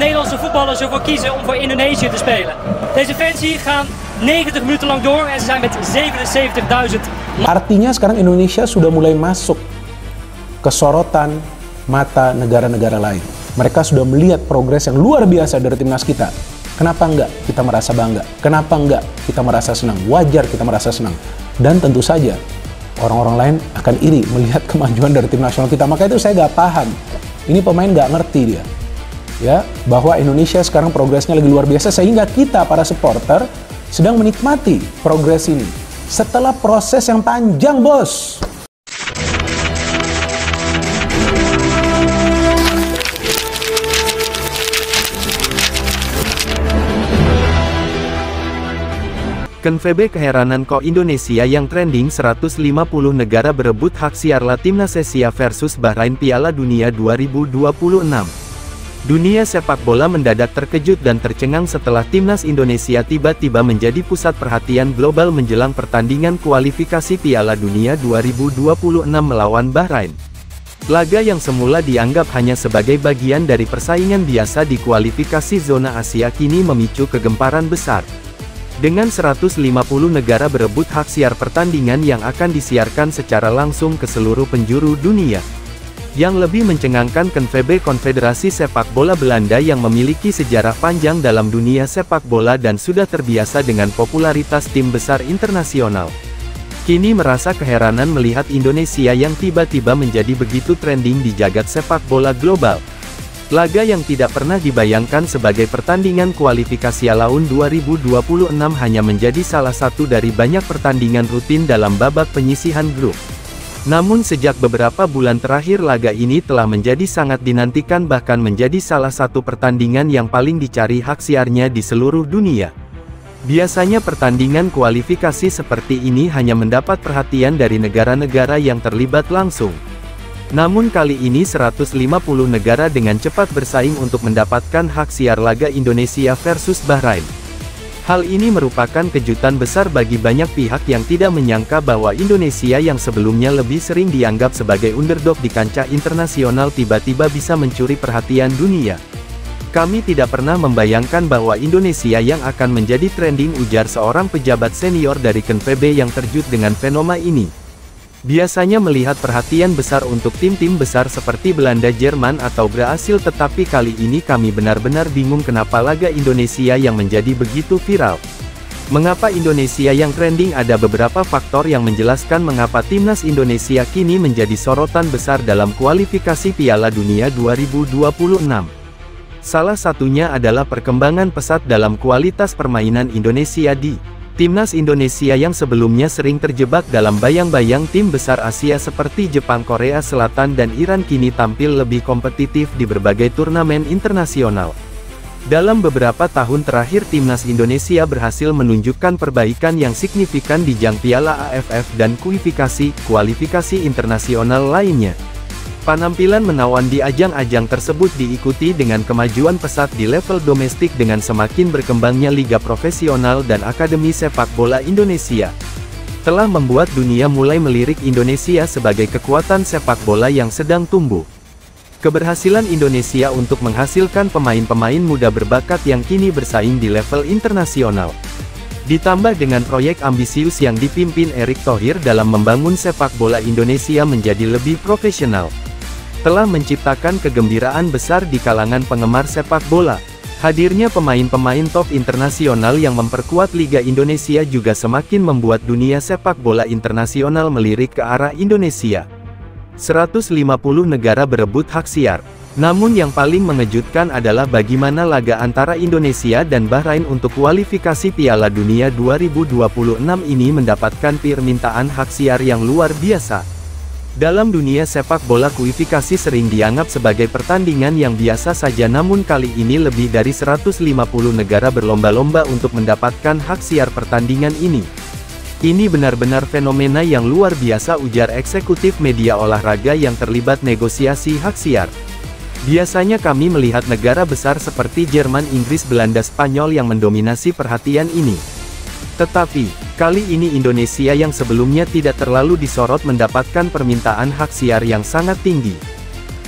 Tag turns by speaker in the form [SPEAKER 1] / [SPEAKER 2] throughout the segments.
[SPEAKER 1] Nederlandse voetballers ervoor kiezen om voor Indonesië te spelen. Deze fans hier gaan 90 minuten lang door en ze zijn met 77.000.
[SPEAKER 2] Artinya sekarang Indonesia sudah mulai masuk ke sorotan mata negara-negara lain. Mereka sudah melihat progres yang luar biasa dari timnas kita. Kenapa enggak kita merasa bangga? Kenapa enggak kita merasa senang? Wajar kita merasa senang. Dan tentu saja orang-orang lain akan iri melihat kemajuan dari tim nasional kita. Maka itu saya nggak paham. Ini pemain nggak ngerti dia. Ya, bahwa Indonesia sekarang progresnya lagi luar biasa sehingga kita para supporter sedang menikmati progres ini. Setelah proses yang panjang, bos.
[SPEAKER 3] Kenfebe keheranan kok Indonesia yang trending 150 negara berebut hak siar Timnas Asia versus Bahrain Piala Dunia 2026. Dunia sepak bola mendadak terkejut dan tercengang setelah Timnas Indonesia tiba-tiba menjadi pusat perhatian global menjelang pertandingan kualifikasi Piala Dunia 2026 melawan Bahrain. Laga yang semula dianggap hanya sebagai bagian dari persaingan biasa di kualifikasi zona Asia kini memicu kegemparan besar. Dengan 150 negara berebut hak siar pertandingan yang akan disiarkan secara langsung ke seluruh penjuru dunia. Yang lebih mencengangkan Kenfebe Konfederasi Sepak Bola Belanda yang memiliki sejarah panjang dalam dunia sepak bola dan sudah terbiasa dengan popularitas tim besar internasional. Kini merasa keheranan melihat Indonesia yang tiba-tiba menjadi begitu trending di jagat sepak bola global. Laga yang tidak pernah dibayangkan sebagai pertandingan kualifikasi AFF 2026 hanya menjadi salah satu dari banyak pertandingan rutin dalam babak penyisihan grup. Namun sejak beberapa bulan terakhir laga ini telah menjadi sangat dinantikan bahkan menjadi salah satu pertandingan yang paling dicari hak siarnya di seluruh dunia. Biasanya pertandingan kualifikasi seperti ini hanya mendapat perhatian dari negara-negara yang terlibat langsung. Namun kali ini 150 negara dengan cepat bersaing untuk mendapatkan hak siar laga Indonesia versus Bahrain. Hal ini merupakan kejutan besar bagi banyak pihak yang tidak menyangka bahwa Indonesia yang sebelumnya lebih sering dianggap sebagai underdog di kancah internasional tiba-tiba bisa mencuri perhatian dunia. Kami tidak pernah membayangkan bahwa Indonesia yang akan menjadi trending, ujar seorang pejabat senior dari Kenfebe yang terkejut dengan fenomena ini. Biasanya melihat perhatian besar untuk tim-tim besar seperti Belanda, Jerman atau Brasil, tetapi kali ini kami benar-benar bingung kenapa laga Indonesia yang menjadi begitu viral. Mengapa Indonesia yang trending? Ada beberapa faktor yang menjelaskan mengapa timnas Indonesia kini menjadi sorotan besar dalam kualifikasi Piala Dunia 2026. Salah satunya adalah perkembangan pesat dalam kualitas permainan Indonesia di Timnas Indonesia yang sebelumnya sering terjebak dalam bayang-bayang tim besar Asia seperti Jepang, Korea Selatan dan Iran kini tampil lebih kompetitif di berbagai turnamen internasional. Dalam beberapa tahun terakhir Timnas Indonesia berhasil menunjukkan perbaikan yang signifikan di ajang Piala AFF dan kualifikasi internasional lainnya. Penampilan menawan di ajang-ajang tersebut diikuti dengan kemajuan pesat di level domestik dengan semakin berkembangnya liga profesional dan akademi sepak bola Indonesia. Telah membuat dunia mulai melirik Indonesia sebagai kekuatan sepak bola yang sedang tumbuh. Keberhasilan Indonesia untuk menghasilkan pemain-pemain muda berbakat yang kini bersaing di level internasional. Ditambah dengan proyek ambisius yang dipimpin Erick Thohir dalam membangun sepak bola Indonesia menjadi lebih profesional, telah menciptakan kegembiraan besar di kalangan penggemar sepak bola. Hadirnya pemain-pemain top internasional yang memperkuat Liga Indonesia juga semakin membuat dunia sepak bola internasional melirik ke arah Indonesia. 150 negara berebut hak siar. Namun yang paling mengejutkan adalah bagaimana laga antara Indonesia dan Bahrain untuk kualifikasi Piala Dunia 2026 ini mendapatkan permintaan hak siar yang luar biasa. Dalam dunia sepak bola kualifikasi sering dianggap sebagai pertandingan yang biasa saja, namun kali ini lebih dari 150 negara berlomba-lomba untuk mendapatkan hak siar pertandingan ini. Ini benar-benar fenomena yang luar biasa, ujar eksekutif media olahraga yang terlibat negosiasi hak siar. Biasanya kami melihat negara besar seperti Jerman, Inggris, Belanda, Spanyol yang mendominasi perhatian ini. Tetapi, kali ini Indonesia yang sebelumnya tidak terlalu disorot mendapatkan permintaan hak siar yang sangat tinggi.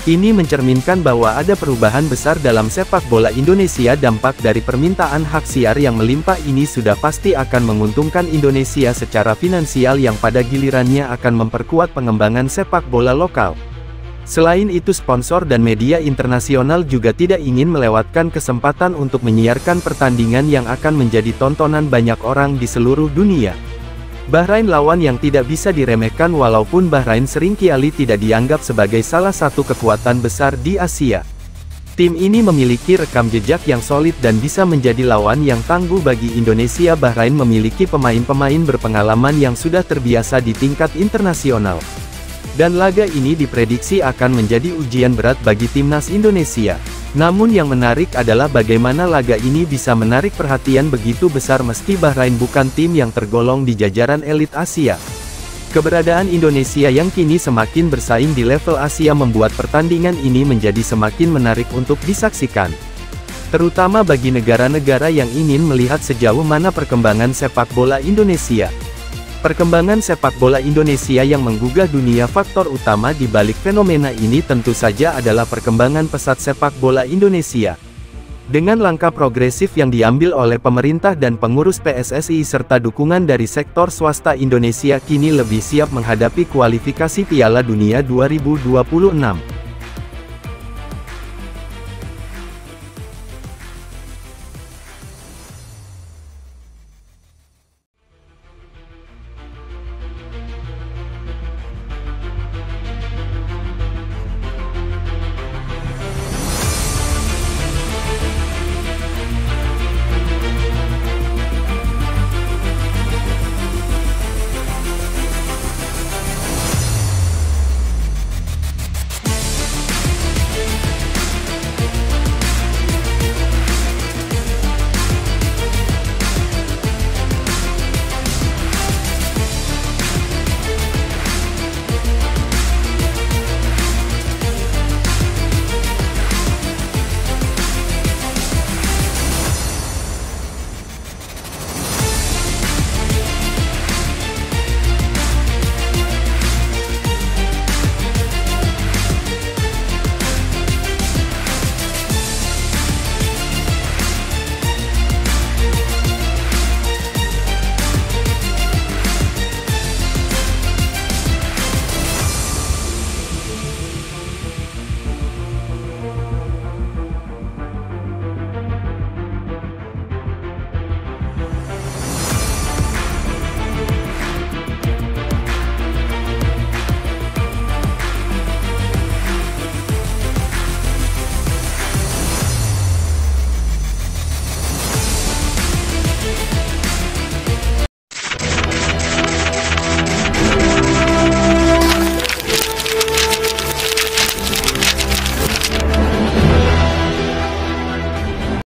[SPEAKER 3] Ini mencerminkan bahwa ada perubahan besar dalam sepak bola Indonesia. Dampak dari permintaan hak siar yang melimpah ini sudah pasti akan menguntungkan Indonesia secara finansial yang pada gilirannya akan memperkuat pengembangan sepak bola lokal. Selain itu, sponsor dan media internasional juga tidak ingin melewatkan kesempatan untuk menyiarkan pertandingan yang akan menjadi tontonan banyak orang di seluruh dunia. Bahrain lawan yang tidak bisa diremehkan. Walaupun Bahrain seringkali tidak dianggap sebagai salah satu kekuatan besar di Asia, tim ini memiliki rekam jejak yang solid dan bisa menjadi lawan yang tangguh bagi Indonesia. Bahrain memiliki pemain-pemain berpengalaman yang sudah terbiasa di tingkat internasional, dan laga ini diprediksi akan menjadi ujian berat bagi timnas Indonesia. Namun yang menarik adalah bagaimana laga ini bisa menarik perhatian begitu besar meski Bahrain bukan tim yang tergolong di jajaran elit Asia. Keberadaan Indonesia yang kini semakin bersaing di level Asia membuat pertandingan ini menjadi semakin menarik untuk disaksikan, terutama bagi negara-negara yang ingin melihat sejauh mana perkembangan sepak bola Indonesia. Perkembangan sepak bola Indonesia yang menggugah dunia. Faktor utama di balik fenomena ini tentu saja adalah perkembangan pesat sepak bola Indonesia. Dengan langkah progresif yang diambil oleh pemerintah dan pengurus PSSI serta dukungan dari sektor swasta, Indonesia kini lebih siap menghadapi kualifikasi Piala Dunia 2026.